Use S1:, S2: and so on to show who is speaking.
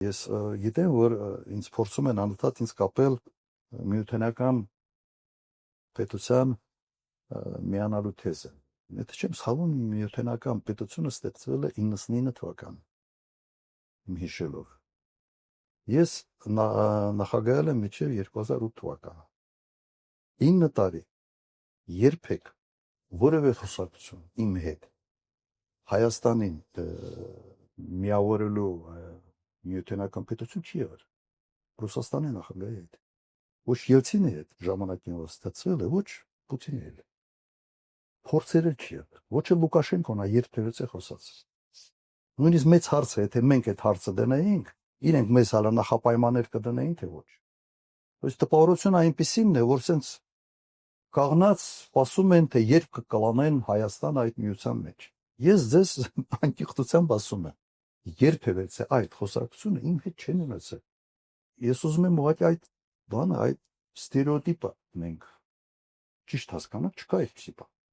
S1: Ես գիտեմ, որ ինձ փորձում են անընդհատ ինձ կապել միութենական պետության միանալու թեզը։ Եթե չեմ սխալվում, միութենական պետությունը ստեղծվել է 99 թվականին, իմ հիշելով։ Ես նախագահել եմ մինչև 2008 թվականը։ 9 տարի երբեք որևէ խոսակցություն իմ հետ Հայաստանին միավորելու միութենական պետություն չի եղել։ Ռուսաստանի նախագահի հետ։ Ոչ Ելցինի հետ ժամանակին որ ստացվել է, ոչ Պուտինի հետ։ Փորձերը չի եղել։ Ոչ էլ Լուկաշենկոն երբևէ խոսած։ Նույնիսկ մեծ հարց է, եթե մենք այդ հարցը դնեինք, իրենք մեզ հալա նախապայմաններ կդնեին, թե ոչ։ Ըստ տպավորությունը այնպեսին է, որ սենց կաղնած սպասում են, թե երբ կկլանեն Հայաստան այդ միության մեջ։ Ես ձեզ անկեղծությամբ ասում եմ, երբևէ այդ խոսակցությունը իմ հետ չեն ունեցել։ Ես ուզում եմ ուղղակի այդ բանը, այդ ստերեոտիպը մենք ճիշտ հասկանանք, չկա այդպիսի բան։